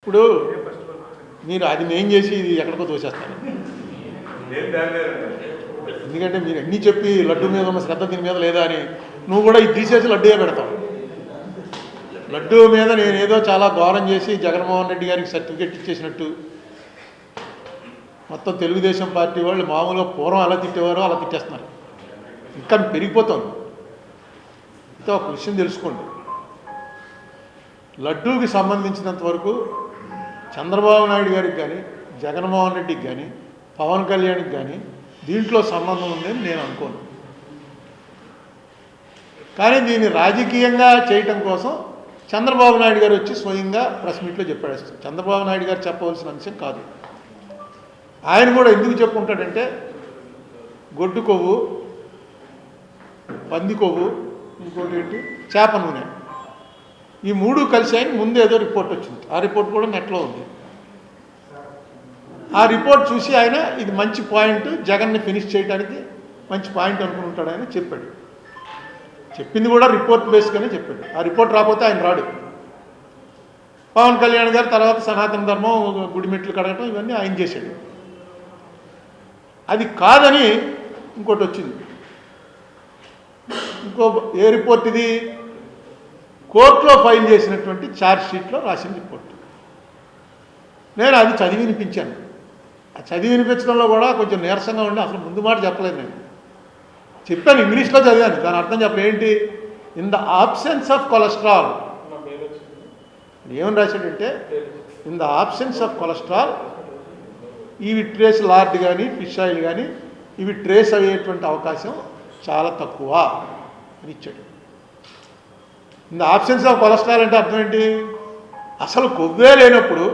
ఇప్పుడు మీరు అది నేను చేసి ఇది ఎక్కడికో తోసేస్తాను. ఎందుకంటే మీరు అన్నీ చెప్పి లడ్డు మీద ఉన్న శ్రద్ధ దీని మీద లేదా అని నువ్వు కూడా ఇది తీసేసి లడ్డూయే పెడతావు. లడ్డూ మీద నేనేదో చాలా ఘోరం చేసి జగన్మోహన్ రెడ్డి గారికి సర్టిఫికెట్ ఇచ్చేసినట్టు మొత్తం తెలుగుదేశం పార్టీ వాళ్ళు మామూలుగా పూర్వం ఎలా తిట్టేవారో అలా తిట్టేస్తున్నారు. ఇంకా పెరిగిపోతుంది. అయితే ఒక విషయం తెలుసుకోండి, లడ్డూకి సంబంధించినంత వరకు చంద్రబాబు నాయుడు గారికి కానీ జగన్మోహన్ రెడ్డికి కానీ పవన్ కళ్యాణ్కి కానీ దీంట్లో సంబంధం ఉందని నేను అనుకోను. కానీ దీన్ని రాజకీయంగా చేయటం కోసం చంద్రబాబు నాయుడు గారు వచ్చి స్వయంగా ప్రెస్ మీట్లో చెప్పాడు. చంద్రబాబు నాయుడు గారు చెప్పవలసిన అంశం కాదు. ఆయన కూడా ఎందుకు చెప్పుకుంటాడంటే గొడ్డు కొవ్వు, పంది కొవ్వు, ఇంకోటి ఏంటి చేప నూనె, ఈ మూడు కలిసి ఆయన ముందు ఏదో రిపోర్ట్ వచ్చింది. ఆ రిపోర్ట్ కూడా నెట్లో ఉంది. ఆ రిపోర్ట్ చూసి ఆయన ఇది మంచి పాయింట్, జగన్ని ఫినిష్ చేయడానికి మంచి పాయింట్ అనుకుంటాడు ఆయన చెప్పాడు. చెప్పింది కూడా రిపోర్ట్ బేస్గానే చెప్పాడు. ఆ రిపోర్ట్ రాకపోతే ఆయన రాడు. పవన్ కళ్యాణ్ గారు తర్వాత సనాతన ధర్మం, గుడిమెట్లు కడగటం ఇవన్నీ ఆయన చేశాడు. అది కాదని ఇంకోటి వచ్చింది. ఇంకో ఏ రిపోర్ట్ ఇది? కోర్టులో ఫైల్ చేసినటువంటి ఛార్జ్ షీట్లో రాసిన రిపోర్ట్. నేను అది చదివి వినిపించాను. ఆ చదివి వినిపించడంలో కూడా కొంచెం నీరసంగా ఉండి అసలు ముందు మాట చెప్పలేదు. నేను చెప్పాను, ఇంగ్లీష్లో చదివాను, దాని అర్థం చెప్పలేదు. ఏంటి? In the absence of cholesterol. ఏమని రాశాడంటే in the absence of cholesterol ఇవి ట్రేస్ లార్డ్ కానీ ఫిష్ ఆయిల్ కానీ ఇవి ట్రేస్ అయ్యేటువంటి అవకాశం చాలా తక్కువ అని ఇచ్చాడు. In the absence of cholesterol అంటే అర్థం ఏంటి? అసలు కొవ్వే లేనప్పుడు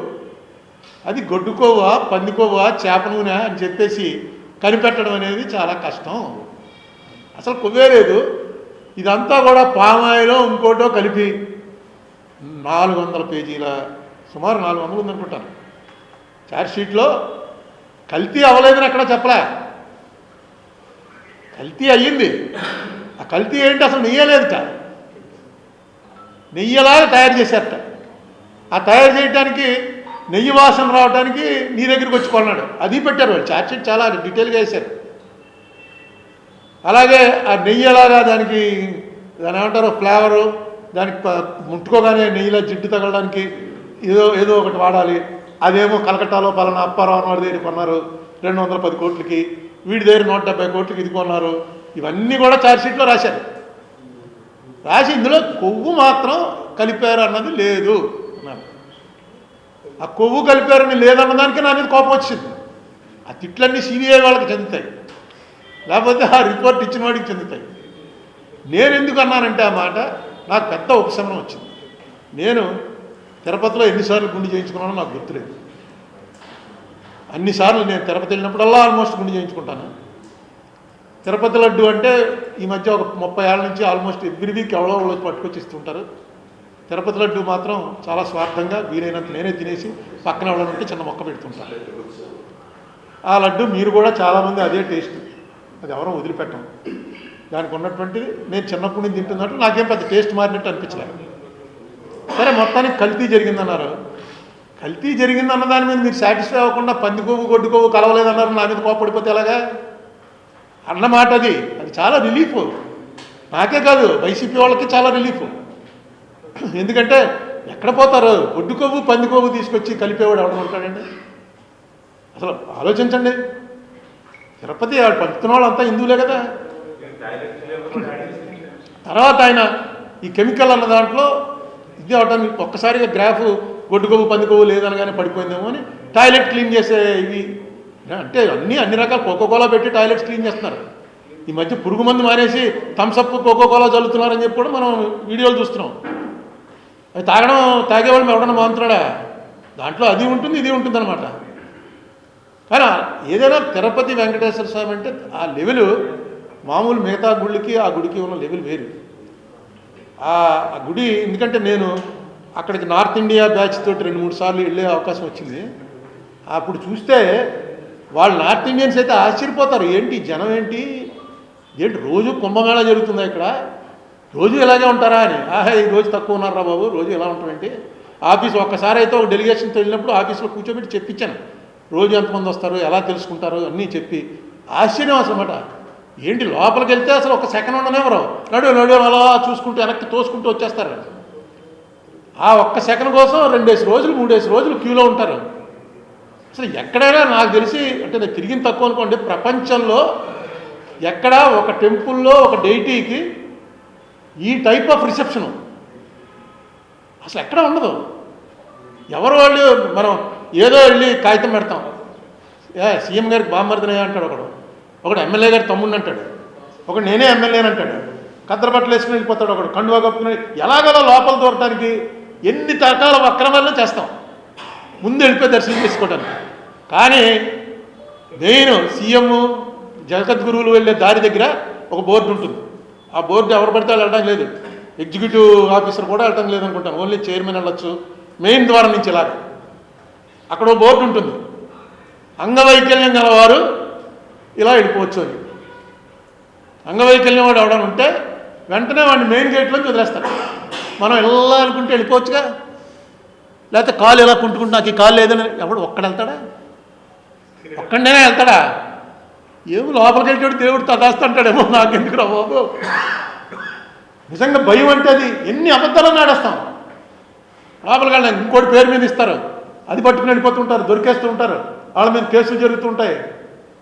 అది గొడ్డు కొవ్వ, పంది కొవ్వ, చేప నూనె అని చెప్పేసి కనిపెట్టడం అనేది చాలా కష్టం. అసలు కొవ్వే లేదు. ఇదంతా కూడా పామాయిలో ఇంకోటో కలిపి 400 పేజీల, సుమారు 400 ఉందనుకుంటాను ఛార్జ్ షీట్లో. కల్తీ అవ్వలేదని ఎక్కడ చెప్పలే, కల్తీ అయ్యింది. ఆ కల్తీ ఏంటి? అసలు నెయ్యలేదుట, నెయ్యలాగా తయారు చేశారట. ఆ తయారు చేయడానికి నెయ్యి వాసన రావడానికి నీ దగ్గరికి వచ్చి కొన్నాడు. అది పెట్టారు వాళ్ళు. ఛార్జ్ షీట్ చాలా డీటెయిల్గా వేశారు. అలాగే ఆ నెయ్యి ఎలాగా దానికి దాని ఏమంటారు ఫ్లేవరు, దానికి ముట్టుకోగానే నెయ్యిలో జిడ్డు తగలడానికి ఏదో ఒకటి వాడాలి. అదేమో కలకట్టాలో పలానా అప్పారావు వాడి దగ్గర కొన్నారు 210 కోట్లకి, వీడి దగ్గర 170 కోట్లకి ఇది కొన్నారు. ఇవన్నీ కూడా ఛార్జ్షీట్లో రాశారు. రాసి ఇందులో కొవ్వు మాత్రం కలిపారు అన్నది లేదు అన్నారు. ఆ కొవ్వు కలిపారని లేదన్నదానికి నా మీద కోపం వచ్చింది. ఆ తిట్లన్నీ సిబిఐ వాళ్ళకి చెందుతాయి, లేకపోతే ఆ రిపోర్ట్ ఇచ్చిన వాడికి చెందుతాయి. నేను ఎందుకు అన్నానంటే ఆ మాట నాకు పెద్ద ఉపశమనం వచ్చింది. నేను తిరుపతిలో ఎన్నిసార్లు గుండు చేయించుకున్నానో నాకు గుర్తులేదు. అన్నిసార్లు నేను తిరుపతి వెళ్ళినప్పుడల్లా ఆల్మోస్ట్ గుండు చేయించుకుంటాను. తిరుపతి లడ్డు అంటే ఈ మధ్య ఒక 30 ఏళ్ళ నుంచి ఆల్మోస్ట్ ఎవ్రీ వీక్ ఎవరో వాళ్ళు పట్టుకొచ్చి ఇస్తుంటారు. తిరుపతి లడ్డు మాత్రం చాలా స్వార్థంగా వీలైనంత నేనే తినేసి పక్కన ఎవరైనా చిన్న మొక్క పెడుతుంటాను. ఆ లడ్డు మీరు కూడా చాలామంది అదే టేస్ట్, అది ఎవరో వదిలిపెట్టం. దానికి ఉన్నటువంటిది నేను చిన్నప్పటి నుంచి తింటున్నట్టు నాకేం పెద్ద టేస్ట్ మారినట్టు అనిపించలేదు. సరే, మొత్తానికి కల్తీ జరిగిందన్నారు. కల్తీ జరిగిందన్న దాని మీద మీరు సాటిస్ఫై అవ్వకుండా పంది కొవ్వు గొడ్డు కొవ్వు కలవలేదన్నారు, నా మీద కోపడిపోతే ఎలాగా అన్నమాట. అది చాలా రిలీఫ్. నాకే కాదు, వైసీపీ వాళ్ళకి చాలా రిలీఫ్. ఎందుకంటే ఎక్కడ పోతారు? గొడ్డు కొవ్వు పంది కొవ్వు తీసుకొచ్చి కలిపేవాడు ఎవడం ఉంటాడండి? అసలు ఆలోచించండి. తిరుపతి పంపుతున్న వాళ్ళంతా హిందువులే కదా. తర్వాత ఆయన ఈ కెమికల్ అన్న దాంట్లో ఇది అవడానికి ఒక్కసారిగా గ్రాఫ్ గొడ్డు కొవ్వు పంది కొవ్వు లేదనగానే పడిపోయిందేమో అని టాయిలెట్ క్లీన్ చేసే ఇవి అంటే అన్ని రకాల కోకోకోలా పెట్టి టాయిలెట్స్ క్లీన్ చేస్తున్నారు. ఈ మధ్య పురుగు మందు మానేసి థమ్సప్ కోకోకోలా చల్లుతున్నారని చెప్పి కూడా మనం వీడియోలు చూస్తున్నాం. అది తాగేవాళ్ళు ఎవడన్నా మానుతున్నాడా? దాంట్లో అది ఉంటుంది ఇది ఉంటుంది అనమాట. కానీ ఏదైనా తిరుపతి వెంకటేశ్వర స్వామి అంటే ఆ లెవెల్ మామూలు మిగతా గుళ్ళకి ఆ గుడికి ఉన్న లెవెల్ వేరు. ఆ గుడి ఎందుకంటే నేను అక్కడికి నార్త్ ఇండియా బ్యాచ్ తోటి 2-3 సార్లు వెళ్ళే అవకాశం వచ్చింది. అప్పుడు చూస్తే వాళ్ళు నార్త్ ఇండియన్స్ అయితే ఆశ్చర్యపోతారు. ఏంటి జనం ఏంటి రోజు కుంభమేళా జరుగుతుందా ఇక్కడ, రోజు ఇలాగే ఉంటారా అని. ఈ రోజు తక్కువ ఉన్నారా బాబు, రోజు ఇలా ఉంటామేంటి ఆఫీస్ ఒక్కసారి అయితే ఒక డెలిగేషన్తో వెళ్ళినప్పుడు ఆఫీస్లో కూర్చోబెట్టి చెప్పించాను, రోజు ఎంతమంది వస్తారు, ఎలా తెలుసుకుంటారు అన్నీ చెప్పి ఆశ్చర్యం అసలు ఏంటి లోపలికి వెళ్తే అసలు ఒక సెకండ్ ఉండనేవరు, నడు అలా చూసుకుంటూ వెనక్కి తోసుకుంటూ వచ్చేస్తారు. ఆ ఒక్క సెకండ్ కోసం 2 రోజులు 3 రోజులు క్యూలో ఉంటారు. అసలు ఎక్కడైనా నాకు తెలిసి అంటే నేను తిరిగిన తక్కువ అనుకోండి, ప్రపంచంలో ఎక్కడ ఒక టెంపుల్లో ఒక డైటీకి ఈ టైప్ ఆఫ్ రిసెప్షను అసలు ఎక్కడ ఉండదు. ఎవరు వాళ్ళు మనం ఏదో వెళ్ళి కాగితం పెడతాం, సీఎం గారికి బామ్మర్దినే అంటాడు ఒకడు ఎమ్మెల్యే గారి తమ్ముడిని అంటాడు, ఒకడు నేనే ఎమ్మెల్యేని అంటాడు, కద్దరు బట్టలు వేసుకుని వెళ్ళిపోతాడు, ఒకడు కండువా కప్పుకుని ఎలాగలా లోపల దూరటానికి ఎన్ని రకాల అక్రమాలను చేస్తాం ముందు వెళ్ళిపోయి దర్శనం చేసుకోవడానికి. కానీ మెయిన్ సీఎం జగద్గురువులు వెళ్ళే దారి దగ్గర ఒక బోర్డు ఉంటుంది. ఆ బోర్డు ఎవరు పడితే వాళ్ళు వెళ్ళడం లేదు, ఎగ్జిక్యూటివ్ ఆఫీసర్ కూడా వెళ్ళడం లేదనుకుంటాను, ఓన్లీ చైర్మన్ వెళ్ళొచ్చు మెయిన్ ద్వారం నుంచి. ఇలాగ అక్కడ ఒక బోర్డు ఉంటుంది, అంగవైకల్యం గలవారు ఇలా వెళ్ళిపోవచ్చు అని. అంగవైకల్యం వాడు ఎవడని ఉంటే వెంటనే వాడిని మెయిన్ గేట్లోకి వదిలేస్తారు. మనం వెళ్ళాలనుకుంటే వెళ్ళిపోవచ్చుగా, లేకపోతే కాలు ఎలా కుంటుకుంటే నాకు ఈ కాలు లేదని ఎవడు ఒక్కడ వెళ్తాడా, ఒక్కడనే వెళ్తాడా? ఏమో లోపలికి వెళ్ళేవాడు దేవుడు తదాస్తుంటాడేమో, నాకెందుకు రా బాబు. నిజంగా భయం అంటే అది ఎన్ని అబద్ధాలను ఆడేస్తాం. లోపలికి వెళ్ళాలి, ఇంకోటి పేరు మీద ఇస్తారు, అది పట్టుకుని వెళ్ళిపోతుంటారు, దొరికేస్తూ ఉంటారు, వాళ్ళ మీద కేసులు జరుగుతుంటాయి.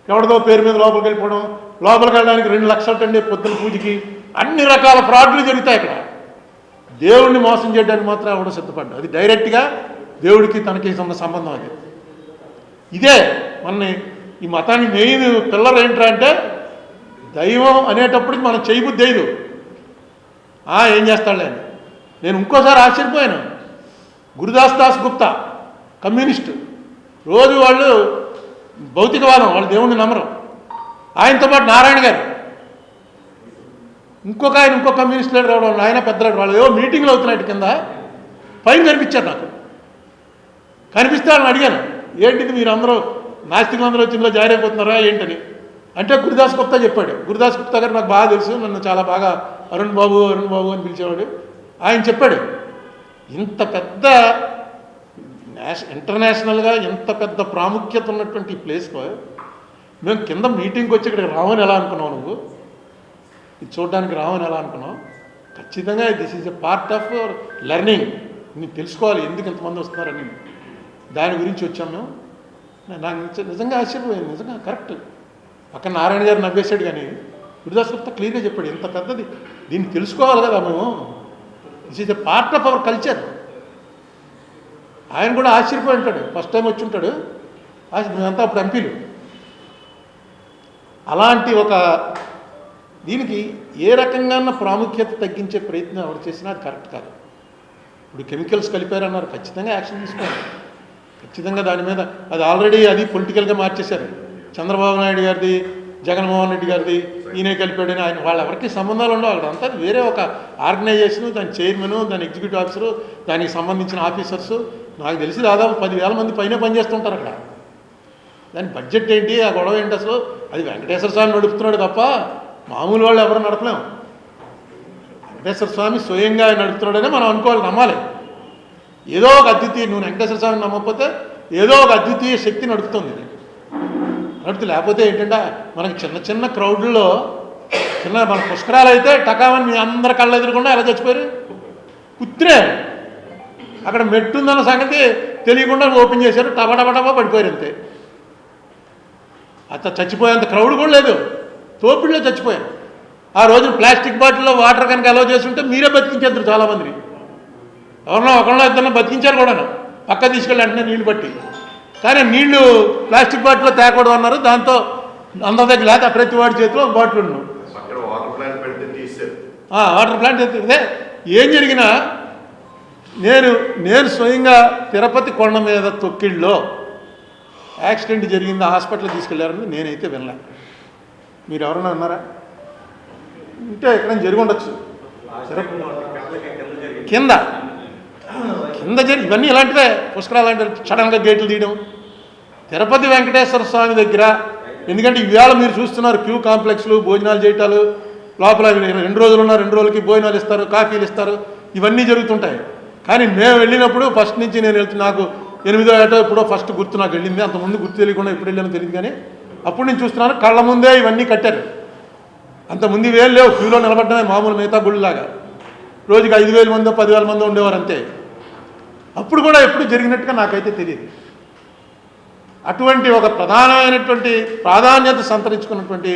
ఎవరిదో పేరు మీద లోపలికి వెళ్ళిపోవడం, లోపలికి వెళ్ళడానికి 2 లక్షలు అండి పొద్దున పూజకి, అన్ని రకాల ఫ్రాడ్లు జరుగుతాయి అక్కడ. దేవుడిని మోసం చేయడానికి మాత్రం ఎవడో సిద్ధపడ్డా, అది డైరెక్ట్గా దేవుడికి తనకి ఉన్న సంబంధం. అది ఇదే మన ఈ మతానికి మెయిన్ పిల్లలు ఏంట్రా అంటే, దైవం అనేటప్పటికి మనం చేయబుద్ధి అయ్యదు, ఏం చేస్తాడులే అని. నేను ఇంకోసారి ఆశ్చర్యపోయాను, గురుదాస్ గుప్తా కమ్యూనిస్టు, రోజు వాళ్ళు భౌతికవాదం, వాళ్ళు దేవుణ్ణి నమ్మరు. ఆయనతో పాటు నారాయణ గారు, ఇంకో కమ్యూనిస్ట్ లీడర్ రావడం, ఆయన పెద్ద లీడర్, వాళ్ళు ఏవో మీటింగ్లు అవుతున్నాయి కింద పైన కనిపించారు నాకు. కనిపిస్తే వాళ్ళని అడిగాను, ఏంటిది మీరు అందరూ నాస్తికులందరూ వచ్చి ఇందులో జాయిన్ అయిపోతున్నారా ఏంటని. అంటే గురుదాస్ గుప్తా చెప్పాడు. గురుదాస్ గుప్తా గారు నాకు బాగా తెలుసు, నన్ను చాలా బాగా అరుణ్ బాబు అని పిలిచేవాడు. ఆయన చెప్పాడు, ఇంత పెద్ద ఇంటర్నేషనల్గా ఎంత పెద్ద ప్రాముఖ్యత ఉన్నటువంటి ప్లేస్లో మేము కింద మీటింగ్కి వచ్చి ఇక్కడికి రావని ఎలా అనుకున్నావు, నువ్వు ఇది చూడడానికి రావని ఎలా అనుకున్నావు? ఖచ్చితంగా this is a part of learning, నీకు తెలుసుకోవాలి ఎందుకు ఇంతమంది వస్తున్నారని. దాని గురించి వచ్చాం మేము. నాకు నిజంగా ఆశ్చర్యపోయింది, నిజంగా కరెక్ట్. పక్కన నారాయణ గారు నవ్వేశాడు, కానీ గురుదాస్ గుప్తా క్లియర్గా చెప్పాడు, ఇంత పెద్దది, దీన్ని తెలుసుకోవాలి కదా మేము, this is a part of our culture. ఆయన కూడా ఆశ్చర్యపోయి ఉంటాడు, ఫస్ట్ టైం వచ్చి ఉంటాడు, మేమంతా అప్పుడు ఎంపీలు. అలాంటి ఒక దీనికి ఏ రకంగా ప్రాముఖ్యత తగ్గించే ప్రయత్నం ఎవరు చేసినా అది కరెక్ట్ కాదు. ఇప్పుడు కెమికల్స్ కలిపారన్నారు, ఖచ్చితంగా యాక్షన్ తీసుకోవాలి, ఖచ్చితంగా దాని మీద. అది ఆల్రెడీ అది పొలిటికల్గా మార్చేశారు. చంద్రబాబు నాయుడు గారిది, జగన్మోహన్ రెడ్డి గారిది, ఈయనే కలిపాడని ఆయన వాళ్ళు ఎవరికి సంబంధాలు ఉండవు. అక్కడ అంతా వేరే ఒక ఆర్గనైజేషను, దాని చైర్మను, దాని ఎగ్జిక్యూటివ్ ఆఫీసరు, దానికి సంబంధించిన ఆఫీసర్సు, నాకు తెలిసి దాదాపు 10,000 మంది పైన పనిచేస్తుంటారు అక్కడ. దాని బడ్జెట్ ఏంటి, ఆ గొడవ ఏంటి అసలు? అది వెంకటేశ్వర స్వామి నడుపుతున్నాడు తప్ప మామూలు వాళ్ళు ఎవరు నడపలేము. వెంకటేశ్వర స్వామి స్వయంగా నడుపుతున్నాడనే మనం అనుకోవాలి, నమ్మాలి. ఏదో ఒక అద్వితీయ, నువ్వు వెంకటేశ్వర స్వామిని నమ్మకపోతే ఏదో ఒక అద్వితీయ శక్తి నడుపుతుంది. లేకపోతే ఏంటంటే మనకి చిన్న క్రౌడ్లో మన పుష్కరాలు అయితే టకామని మీ అందరి కళ్ళ ఎదురకుండా ఎలా చచ్చిపోయారు, కుత్రే అక్కడ మెట్టుందన్న సంగతి తెలియకుండా ఓపెన్ చేశారు, టబా పడిపోయారు అంతే. అంత చచ్చిపోయేంత క్రౌడ్ కూడా లేదు, తోపిడిలో చచ్చిపోయారు. ఆ రోజు ప్లాస్టిక్ బాటిల్లో వాటర్ కనుక అలౌ చేస్తుంటే మీరే బతికించేద్దరు చాలామందిని. ఒకరినో ఇద్దరినో బతికించారు కూడా, పక్క తీసుకెళ్ళి వెంటనే నీళ్లు పట్టి. కానీ నీళ్లు ప్లాస్టిక్ బాటిల్లో తేకూడదు అన్నారు, దాంతో అందరి దగ్గర లేక ప్రతి వాడి చేతిలో బాటిల్ ఉన్నాం. వాటర్ ప్లాంట్ ఇదే ఏం జరిగినా నేను స్వయంగా తిరుపతి కొండ మీద తొక్కిళ్ళలో యాక్సిడెంట్ జరిగింది, హాస్పిటల్కి తీసుకెళ్లారని నేనైతే వినలే. మీరు ఎవరైనా ఉన్నారా? ఉంటే ఎక్కడైనా జరిగి ఉండొచ్చు. కింద జరిగి ఇవన్నీ ఇలాంటివే, పుష్కరాలు అంటే సడన్గా గేట్లు తీయడం. తిరుపతి వెంకటేశ్వర స్వామి దగ్గర, ఎందుకంటే ఇవాళ మీరు చూస్తున్నారు క్యూ కాంప్లెక్స్లు, భోజనాలు చేయటాలు, లోపల 2 రోజులు ఉన్నారు, 2 రోజులకి భోజనాలు ఇస్తారు, కాఫీలు ఇస్తారు, ఇవన్నీ జరుగుతుంటాయి. కానీ మేము వెళ్ళినప్పుడు ఫస్ట్ నుంచి నేను నాకు 8వ ఏటో ఎప్పుడో ఫస్ట్ గుర్తు నాకు వెళ్ళింది, అంతకుముందు గుర్తు తెలియకుండా ఎప్పుడు వెళ్ళానో తెలియదు. కానీ అప్పుడు నేను చూస్తున్నాను కళ్ళ ముందే ఇవన్నీ కట్టారు. అంతకుముందు ఇవేం లేవు, క్యూలో నిలబడమే మామూలు మిగతా గుళ్ళలాగా. రోజుకి 5,000 మందో 10,000 మందో ఉండేవారు అంతే. అప్పుడు కూడా ఎప్పుడు జరిగినట్టుగా నాకైతే తెలియదు. అటువంటి ఒక ప్రధానమైనటువంటి ప్రాధాన్యత సంతరించుకున్నటువంటి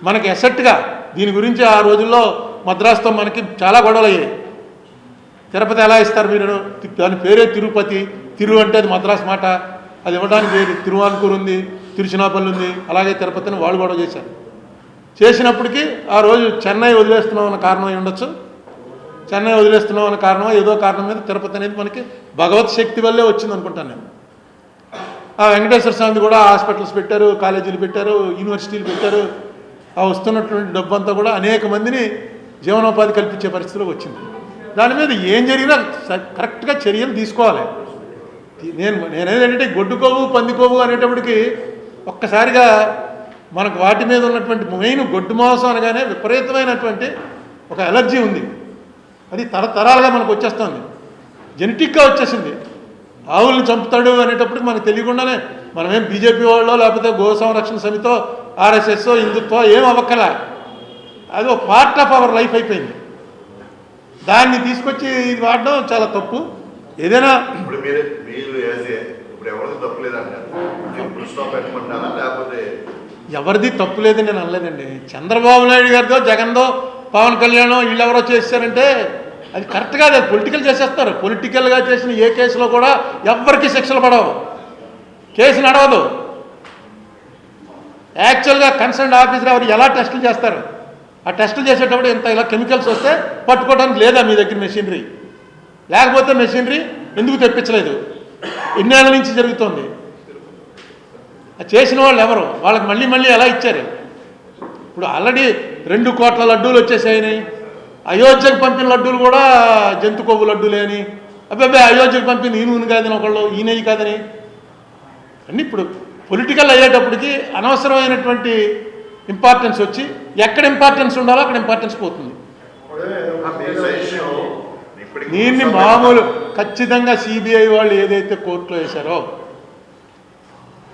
మనకి ఎసెట్గా దీని గురించి ఆ రోజుల్లో మద్రాసుతో మనకి చాలా గొడవలు అయ్యాయి. తిరుపతి ఎలా ఇస్తారు మీరు, దాని పేరే తిరుపతి, తిరు అంటే అది మద్రాసు మాట, అది ఇవ్వడానికి వేరు తిరువాన్కూరు ఉంది, తిరుచినాపల్లి ఉంది, అలాగే తిరుపతిని వాళ్ళు గొడవ చేశారు. చేసినప్పటికీ ఆ రోజు చెన్నై వదిలేస్తున్నాం అన్న కారణం అయి ఉండొచ్చు, చెన్నై వదిలేస్తున్నాం అన్న కారణం ఏదో కారణం మీద తిరుపతి అనేది మనకి భగవత్ శక్తి వల్లే వచ్చింది అనుకుంటాను నేను. ఆ వెంకటేశ్వర స్వామి కూడా హాస్పిటల్స్ పెట్టారు, కాలేజీలు పెట్టారు, యూనివర్సిటీలు పెట్టారు. ఆ వస్తున్నటువంటి డబ్బు అంతా కూడా అనేక మందిని జీవనోపాధి కల్పించే పరిస్థితిలో వచ్చింది. దాని మీద ఏం జరిగినా కరెక్ట్గా చర్యలు తీసుకోవాలి. నేనేంటంటే గొడ్డుకోవు పందికోవు అనేటప్పటికి ఒక్కసారిగా మనకు వాటి మీద ఉన్నటువంటి మెయిన్ గొడ్డు మాంసం అనగానే విపరీతమైనటువంటి ఒక ఎలర్జీ ఉంది. అది తరతరాలుగా మనకు వచ్చేస్తుంది, జెనెటిక్గా వచ్చేసింది. ఆవుల్ని చంపుతాడు అనేటప్పటికి మనకు తెలియకుండానే మనమేం బీజేపీ వాళ్ళో లేకపోతే గో సంరక్షణ సమితో ఆర్ఎస్ఎస్ హిందుత్వ ఏం అవ్వక్కల, అది ఒక పార్ట్ ఆఫ్ అవర్ లైఫ్ అయిపోయింది. దాన్ని తీసుకొచ్చి ఇది వాడడం చాలా తప్పు. ఏదైనా ఎవరిది తప్పు లేదని నేను అనలేదండి. చంద్రబాబు నాయుడు గారితో జగన్దో పవన్ కళ్యాణ్ వీళ్ళెవరో చేశారంటే అది కరెక్ట్ కాదు, అది పొలిటికల్ చేసేస్తారు. పొలిటికల్గా చేసిన ఏ కేసులో కూడా ఎవరికి శిక్షలు పడవు, కేసు నడవదు. యాక్చువల్గా కన్సర్న్ ఆఫీసర్ ఎవరు ఎలా టెస్టులు చేస్తారు, ఆ టెస్టులు చేసేటప్పుడు ఇంత ఇలా కెమికల్స్ వస్తే పట్టుకోవడానికి లేదా మీ దగ్గర మెషినరీ, లేకపోతే మెషినరీ ఎందుకు తెప్పించలేదు, ఎన్నేళ్ళ నుంచి జరుగుతుంది. చేసిన వాళ్ళు ఎవరు, వాళ్ళకి మళ్ళీ మళ్ళీ ఎలా ఇచ్చారు. ఇప్పుడు ఆల్రెడీ 2 కోట్ల లడ్డూలు వచ్చేసాయని, అయోధ్యకు పంపిన లడ్డూలు కూడా జంతు కొవ్వు లడ్డూలే అని, అబ్బాయి అయోధ్యకు పంపిన ఈ నూనె కాదని ఒకళ్ళు, ఈ నెయ్యి కాదని అన్నీ. ఇప్పుడు పొలిటికల్ అయ్యేటప్పటికి అనవసరమైనటువంటి ఇంపార్టెన్స్ వచ్చి ఎక్కడ ఇంపార్టెన్స్ ఉండాలో అక్కడ ఇంపార్టెన్స్ పోతుంది. దీన్ని మామూలు ఖచ్చితంగా సిబిఐ వాళ్ళు ఏదైతే కోర్టులో వేశారో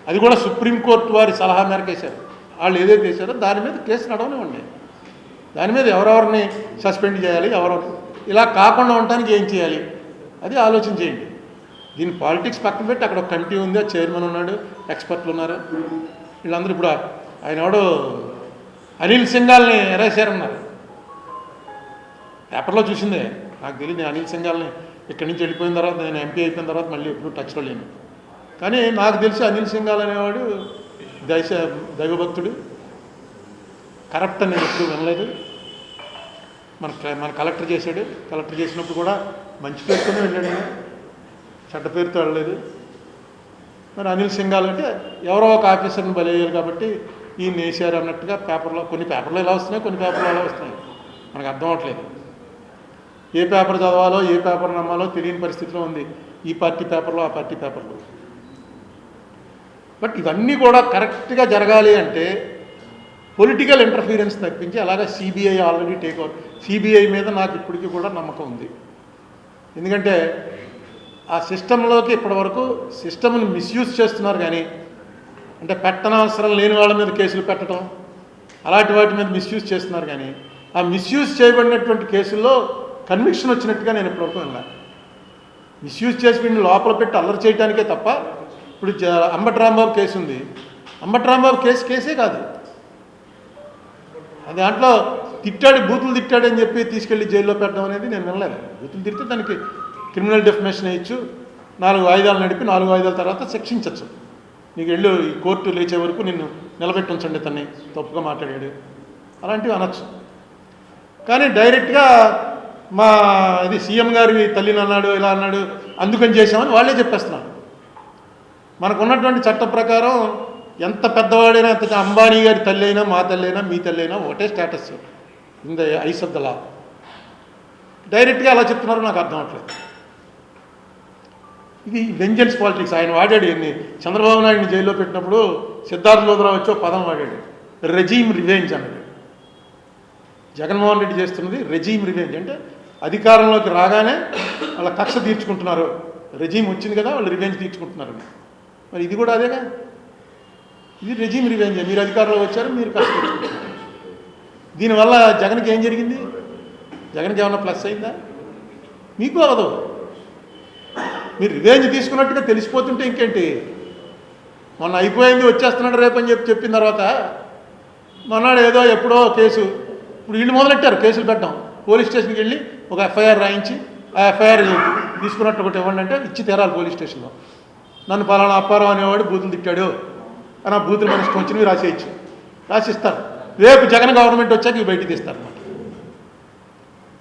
అది కూడా సుప్రీంకోర్టు వారి సలహా మేరకు వేశారు. వాళ్ళు ఏదైతే వేశారో దాని మీద కేసు నడవనివ్వండి. దాని మీద ఎవరెవరిని సస్పెండ్ చేయాలి, ఎవరెవరు ఇలా కాకుండా ఉండటానికి ఏం చేయాలి అది ఆలోచన చేయండి. దీని పాలిటిక్స్ పక్కన పెట్టి అక్కడ ఒక కమిటీ ఉంది, ఆ చైర్మన్ ఉన్నాడు, ఎక్స్పర్ట్లు ఉన్నారు, వీళ్ళందరూ. ఇప్పుడు ఆయన ఎవడో అనిల్ సింఘాల్ని ఎరేసారన్నారు, పేపర్లో చూసిందే, నాకు తెలియదు. అనిల్ సింఘాల్ని ఇక్కడి నుంచి వెళ్ళిపోయిన తర్వాత, నేను ఎంపీ అయిపోయిన తర్వాత మళ్ళీ ఎప్పుడు టచ్లో లేను. కానీ నాకు తెలిసి అనిల్ సింఘాల్ అనేవాడు దైవభక్తుడు, కరప్ట్ అని ఎప్పుడు వినలేదు. మన కలెక్టర్ చేశాడు, కలెక్టర్ చేసినప్పుడు కూడా మంచి పేరుతోనే వెళ్ళాడు, చెడ్డ పేరుతో వెళ్ళలేదు. మరి అనిల్ సింఘాల్ అంటే ఎవరో ఒక ఆఫీసర్ని బలయ్యారు కాబట్టి ఈయన వేసారు అన్నట్టుగా పేపర్లో, కొన్ని పేపర్లు ఎలా వస్తున్నాయి, కొన్ని పేపర్లు ఎలా వస్తున్నాయి మనకు అర్థం అవట్లేదు. ఏ పేపర్ చదవాలో ఏ పేపర్ నమ్మాలో తెలియని పరిస్థితిలో ఉంది ఈ పార్టీ పేపర్లో, ఆ పార్టీ పేపర్లో. బట్ ఇవన్నీ కూడా కరెక్ట్గా జరగాలి అంటే పొలిటికల్ ఇంటర్ఫీరెన్స్ తప్పించి అలాగా CBI already take over. CBI మీద నాకు ఇప్పటికీ కూడా నమ్మకం ఉంది. ఎందుకంటే ఆ సిస్టంలోకి ఇప్పటివరకు సిస్టమ్ని మిస్యూజ్ చేస్తున్నారు. కానీ అంటే పెట్టనవసరం లేని వాళ్ళ మీద కేసులు పెట్టడం అలాంటి వాటి మీద మిస్యూజ్ చేస్తున్నారు. కానీ ఆ మిస్యూజ్ చేయబడినటువంటి కేసుల్లో కన్విక్షన్ వచ్చినట్టుగా నేను ఇప్పటివరకు విన్నా. మిస్యూజ్ చేసి వీడిని లోపల పెట్టి అల్లరి చేయడానికే తప్ప, ఇప్పుడు అంబటి రాంబాబు కేసు ఉంది, అంబటి రాంబాబు కేసే కాదు, దాంట్లో బూతులు తిట్టాడని చెప్పి తీసుకెళ్లి జైల్లో పెట్టడం అనేది నేను వినలేదు. బూతులు తిడితే దానికి క్రిమినల్ డెఫినేషన్ వేయచ్చు, 4 వాయిదాలు నడిపి 4 వాయిదాల తర్వాత శిక్షించవచ్చు. నీకు వెళ్ళు ఈ కోర్టు లేచే వరకు నిన్ను నిలబెట్టి ఉంచండి, తన్ని తప్పుగా మాట్లాడాడు అలాంటివి అనొచ్చు. కానీ డైరెక్ట్గా మా ఇది సీఎం గారి తల్లిని అన్నాడు, ఇలా అన్నాడు, అందుకని చేశామని వాళ్ళే చెప్పేస్తున్నారు. మనకు ఉన్నటువంటి చట్టం ప్రకారం ఎంత పెద్దవాడైనా, ఎంత అంబానీ గారి తల్లి అయినా, మా తల్లి అయినా, మీ తల్లి అయినా ఒకటే status in the eyes of the law. డైరెక్ట్గా అలా చెప్తున్నారో నాకు అర్థం అవట్లేదు. ఇది వెంజెన్స్ పాలిటిక్స్. ఆయన వాడాడు ఎన్ని, చంద్రబాబు నాయుడిని జైల్లో పెట్టినప్పుడు సిద్ధార్థ లోదరావు వచ్చి 1 పదం వాడాడు, రెజీమ్ రివెంజ్ అన్నాడు. జగన్మోహన్ రెడ్డి చేస్తున్నది రెజీమ్ రివెంజ్, అంటే అధికారంలోకి రాగానే వాళ్ళ కక్ష తీర్చుకుంటున్నారు, రెజీమ్ వచ్చింది కదా వాళ్ళు రివెంజ్ తీర్చుకుంటున్నారు. మరి ఇది కూడా అదేగా, ఇది రెజీమ్ రివెంజ్. మీరు అధికారంలో వచ్చారు, మీరు కక్ష తీర్చుకుంటున్నారు. దీనివల్ల జగన్కి ఏం జరిగింది? జగన్కి ఏమన్నా ప్లస్ అయిందా? మీకు అవదు. మీరు రివెంజ్ తీసుకున్నట్టుగా తెలిసిపోతుంటే ఇంకేంటి? మొన్న అయిపోయింది వచ్చేస్తున్నాడు రేపని చెప్పిన తర్వాత మొన్నాడు ఏదో ఎప్పుడో కేసు, ఇప్పుడు వీళ్ళు మొదలెట్టారు కేసులు పెట్టడం. పోలీస్ స్టేషన్కి వెళ్ళి ఒక ఎఫ్ఐఆర్ రాయించి ఆ ఎఫ్ఐఆర్ తీసుకున్నట్టు ఒకటి ఇవ్వండి అంటే ఇచ్చి తీరాలి పోలీస్ స్టేషన్లో. నన్ను పలానా అప్పారావు అనేవాడు బూతులు తిట్టాడు అని ఆ బూతులు మనసుకు వచ్చినవి రాసేయచ్చు, రాసిస్తారు. రేపు జగన్ గవర్నమెంట్ వచ్చాక ఇవి బయటికి తీస్తారు అన్నమాట.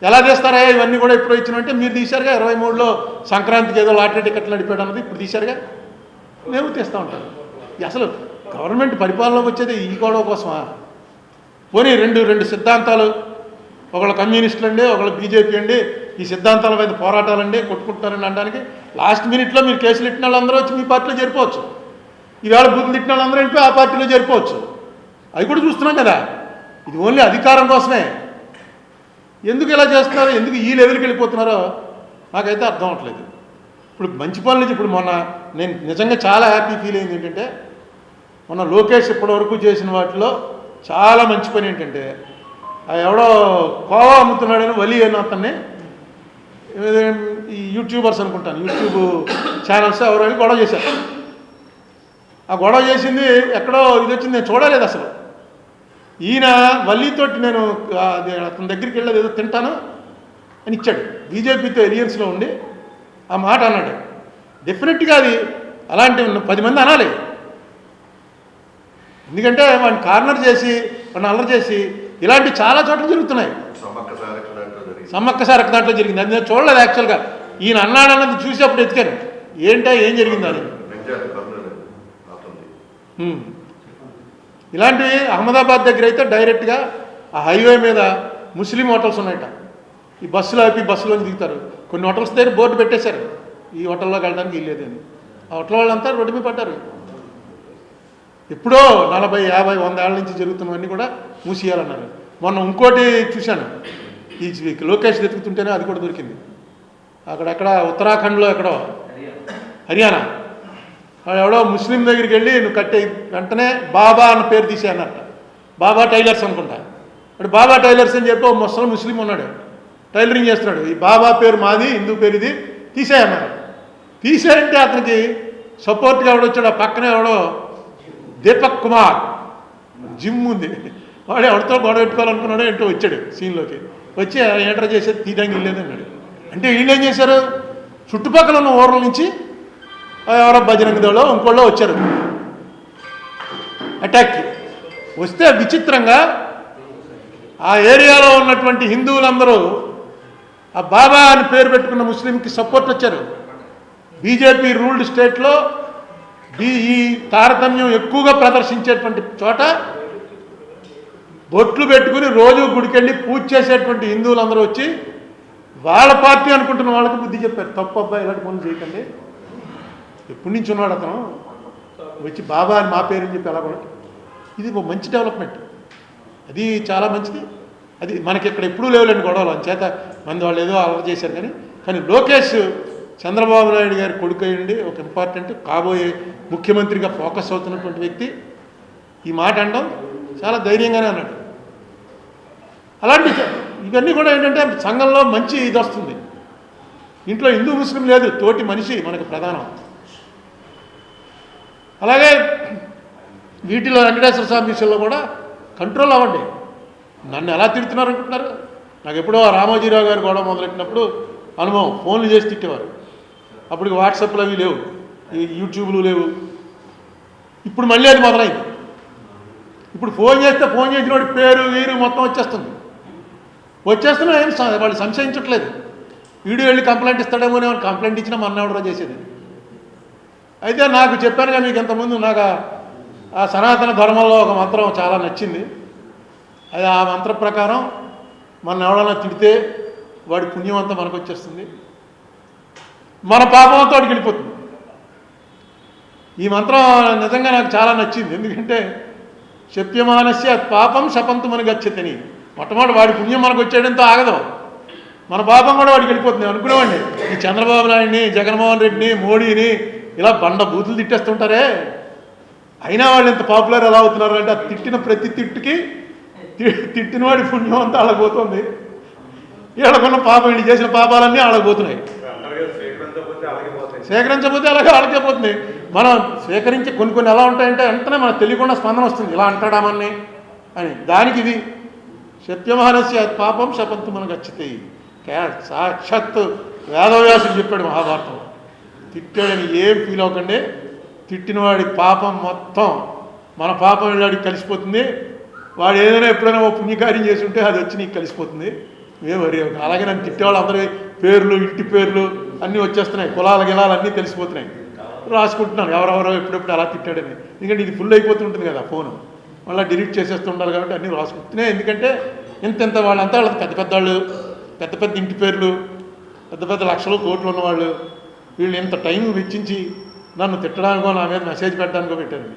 ఎలా తీస్తారా ఇవన్నీ కూడా ఇప్పుడు ఇచ్చినంటే మీరు తీశారుగా 23లో సంక్రాంతికి ఏదో లాటరీ టికెట్లు నడిపాడు అన్నది ఇప్పుడు తీశారుగా, మేము తీస్తూ ఉంటాం. అసలు గవర్నమెంట్ పరిపాలనలోకి వచ్చేది ఈ గొడవ కోసమా? పోనీ రెండు సిద్ధాంతాలు, ఒకళ్ళు కమ్యూనిస్టులు అండి, ఒకళ్ళు బీజేపీ అండి, ఈ సిద్ధాంతాల మీద పోరాటాలండి కొట్టుకుంటున్నారని అనడానికి లాస్ట్ మినిట్లో మీరు కేసులు ఇట్టిన వాళ్ళందరూ వచ్చి మీ పార్టీలో చేరిపోవచ్చు. ఈవేళ బూతులు తిట్టిన వాళ్ళందరూ వెళ్ళిపోయి ఆ పార్టీలో చేరిపోవచ్చు. అవి కూడా చూస్తున్నాం కదా. ఇది ఓన్లీ అధికారం కోసమే. ఎందుకు ఇలా చేస్తున్నారో, ఎందుకు ఈ లెవెల్కి వెళ్ళిపోతున్నారో నాకైతే అర్థం అవ్వట్లేదు. ఇప్పుడు మంచి పనులు నుంచి ఇప్పుడు మొన్న నేను నిజంగా చాలా హ్యాపీ ఫీల్ అయింది ఏంటంటే, మొన్న లోకేష్ ఇప్పటివరకు చేసిన వాటిలో చాలా మంచి పని ఏంటంటే, ఎవడో కోవా అమ్ముతున్నాడని వలి అని అతన్ని ఈ యూట్యూబర్స్ అనుకుంటాను, యూట్యూబ్ ఛానల్స్ ఎవరు వెళ్ళి గొడవ చేశారు. ఆ గొడవ చేసింది ఎక్కడో ఇది వచ్చింది, నేను చూడలేదు అసలు. ఈయన వల్లీతోటి నేను అతని దగ్గరికి వెళ్ళేది ఏదో తింటాను అని ఇచ్చాడు. బీజేపీతో ఎలియన్స్లో ఉండి ఆ మాట అన్నాడు. డెఫినెట్గా అది అలాంటి 10 మంది అనాలి. ఎందుకంటే వాడిని కార్నర్ చేసి వాడిని అల్లరి చేసి ఇలాంటి చాలా చోట్ల జరుగుతున్నాయి. సమ్మక్క సారక్క దాంట్లో జరిగింది. అది నేను చూడలేదు యాక్చువల్గా. ఈయన అన్నాడన్నది చూసి అప్పుడు ఎత్తికాను ఏంటో ఏం జరిగింది అని. ఇలాంటివి అహ్మదాబాద్ దగ్గర అయితే డైరెక్ట్గా ఆ హైవే మీద ముస్లిం హోటల్స్ ఉన్నాయట. ఈ బస్సులో ఆపి బస్సులోకి దిగుతారు. కొన్ని హోటల్స్ దగ్గర బోర్డు పెట్టేశారు, ఈ హోటల్లోకి వెళ్ళడానికి వెళ్ళేది అని. ఆ హోటల్ వాళ్ళంతా రోడ్డు మీద పడ్డారు. ఎప్పుడో 40, 50, 100 ఏళ్ళ నుంచి జరుగుతున్నవన్నీ కూడా మూసేయాలన్నారు. మొన్న ఇంకోటి చూశాను, ఈ లోకేష్ వెతుకుతుంటేనే అది కూడా దొరికింది. అక్కడెక్కడ ఉత్తరాఖండ్లో ఎక్కడో హర్యానా ఎవడో ముస్లిం దగ్గరికి వెళ్ళి నువ్వు కట్టే వెంటనే బాబా అన్న పేరు తీసేయన్నట్ట. బాబా టైలర్స్ అనుకుంటా. అంటే బాబా టైలర్స్ అని చెప్పి ఓ ముస్లిం ఉన్నాడు, టైలరింగ్ చేస్తున్నాడు. ఈ బాబా పేరు మాది, హిందూ పేరు ఇది, తీసేయన్నారు. తీసేయంటే అతనికి సపోర్ట్గా ఎవడొచ్చాడు, ఆ పక్కనే ఎవడో దీపక్ కుమార్ జిమ్ ఉంది, వాడు ఎవరితో గొడవ పెట్టుకోవాలనుకున్నాడో ఏంటో వచ్చాడు సీన్లోకి. వచ్చి ఎంటర్ చేసేది తీయడానికి వెళ్ళేది అన్నాడు. అంటే వీళ్ళు ఏం చేశారు, చుట్టుపక్కల ఉన్న ఊర్ల నుంచి ఎవరో బజరంగ దళో ఇంకోళ్ళో వచ్చారు అటాక్కి. వస్తే విచిత్రంగా ఆ ఏరియాలో ఉన్నటువంటి హిందువులందరూ ఆ బాబా అని పేరు పెట్టుకున్న ముస్లింకి సపోర్ట్ వచ్చారు. బీజేపీ రూల్డ్ స్టేట్లో ఈ తారతమ్యం ఎక్కువగా ప్రదర్శించేటువంటి చోట బొట్లు పెట్టుకుని రోజు గుడికెళ్ళి పూజ చేసేటువంటి హిందువులందరూ వచ్చి వాళ్ళ పార్టీ అనుకుంటున్న వాళ్ళకి బుద్ధి చెప్పారు. తప్పు అబ్బాయి ఇలాంటి పనులు చేయకండి. ఎప్పటి నుంచి ఉన్నాడు అతను, వచ్చి బాబా అని మా పేరు అని చెప్పి ఎలా కూడా. ఇది ఒక మంచి డెవలప్మెంట్, అది చాలా మంచిది. అది మనకి ఇక్కడ ఎప్పుడూ లేవులేండి గొడవలు. అంచేత మంది వాళ్ళు ఏదో అలవాటు చేశారు. కానీ లోకేష్ చంద్రబాబు నాయుడు గారి కొడుకు అయ్యండి, ఒక ఇంపార్టెంట్ కాబోయే ముఖ్యమంత్రిగా ఫోకస్ అవుతున్నటువంటి వ్యక్తి ఈ మాట అనడం చాలా ధైర్యంగానే అన్నాడు. అలాంటి ఇవన్నీ కూడా ఏంటంటే సంఘంలో మంచి ఇది వస్తుంది. ఇంట్లో హిందూ ముస్లిం లేదు, తోటి మనిషి మనకు ప్రధానం. అలాగే వీటిలో వెంకటేశ్వర స్వామి విషయంలో కూడా కంట్రోల్ అవ్వండి. నన్ను ఎలా తిడుతున్నారు అనుకుంటున్నారు? నాకు ఎప్పుడో రామోజీరావు గారు గొడవ మొదలెట్టినప్పుడు అనుభవం, ఫోన్లు చేసి తిట్టేవారు. అప్పటికి వాట్సాప్లు అవి లేవు, ఈ యూట్యూబ్లు లేవు. ఇప్పుడు మళ్ళీ అది మొదలైంది. ఇప్పుడు ఫోన్ చేస్తే ఫోన్ చేసిన వాడి పేరు వీరు మొత్తం వచ్చేస్తున్నా ఏం వాళ్ళు సంశయించట్లేదు. వీడియో వెళ్ళి కంప్లైంట్ ఇస్తాడేమో, నేను కంప్లైంట్ ఇచ్చినా మన ఎవడో చేసేది. అయితే నాకు చెప్పానుగా మీకు ఇంతకుముందు, నాకు ఆ సనాతన ధర్మంలో ఒక మంత్రం చాలా నచ్చింది. అది ఆ మంత్రం ప్రకారం మన ఎవడన్నా తిడితే వాడి పుణ్యం అంతా మనకు వచ్చేస్తుంది, మన పాపం అంతా వాడికి వెళ్ళిపోతుంది. ఈ మంత్రం నిజంగా నాకు చాలా నచ్చింది. ఎందుకంటే శప్యమానస్య పాపం శపంతు మన గచ్చతని, మొట్టమొదటి వాడి పుణ్యం మనకు వచ్చేయడంతో ఆగదు. మన పాపం కూడా వాడికి వెళ్ళిపోతుంది అనుకునేవాడిని. ఈ చంద్రబాబు నాయుడిని, జగన్మోహన్ రెడ్డిని, మోడీని ఇలా బండ బూతులు తిట్టేస్తుంటారే, అయినా వాళ్ళు ఇంత పాపులర్ ఎలా అవుతున్నారు అంటే ఆ తిట్టిన ప్రతి తిట్టుకి తిట్టిన వాడి పుణ్యం అంతా ఆడకపోతుంది. వీళ్ళకున్న పాపం, వీళ్ళు చేసిన పాపాలన్నీ ఆడకపోతున్నాయి. సేకరించకపోతే అలాగే ఆడకపోతుంది. మనం సేకరించి కొన్ని ఎలా ఉంటాయంటే వెంటనే మనకు తెలియకుండా స్పందన వస్తుంది, ఇలా అంటాడామని అని. దానికి ఇది సత్యమహనస్య పాపం శపంతు మనకు గచ్చితాయి. సాక్షాత్ వేదవ్యాసుడు చెప్పాడు మహాభారతం. తిట్టాడని ఏం ఫీల్ అవ్వకండి, తిట్టినవాడి పాపం మొత్తం మన పాపం వాడికి కలిసిపోతుంది. వాడు ఏదైనా ఎప్పుడైనా ఓ పుణ్యకార్యం చేసి ఉంటే అది వచ్చి నీకు కలిసిపోతుంది. మరి అలాగే నన్ను తిట్టేవాళ్ళు అందరి పేర్లు, ఇంటి పేర్లు అన్నీ వచ్చేస్తున్నాయి, కులాల గిలాలు అన్నీ తెలిసిపోతున్నాయి. రాసుకుంటున్నాను ఎవరెవరో ఎప్పుడెప్పుడు అలా తిట్టాడని. ఎందుకంటే ఇది ఫుల్ అయిపోతుంటుంది కదా ఫోను, మళ్ళీ డిలీట్ చేసేస్తుండాలి కాబట్టి అన్నీ రాసుకుంటున్నాయి. ఎందుకంటే ఇంత వాళ్ళంతా వాళ్ళకి పెద్ద పెద్దవాళ్ళు, పెద్ద పెద్ద ఇంటి పేర్లు, పెద్ద పెద్ద లక్షలు కోట్లు ఉన్నవాళ్ళు, వీళ్ళు ఇంత టైం వెచ్చించి నన్ను తిట్టడానికో నా మీద మెసేజ్ పెట్టడానికో పెట్టారు.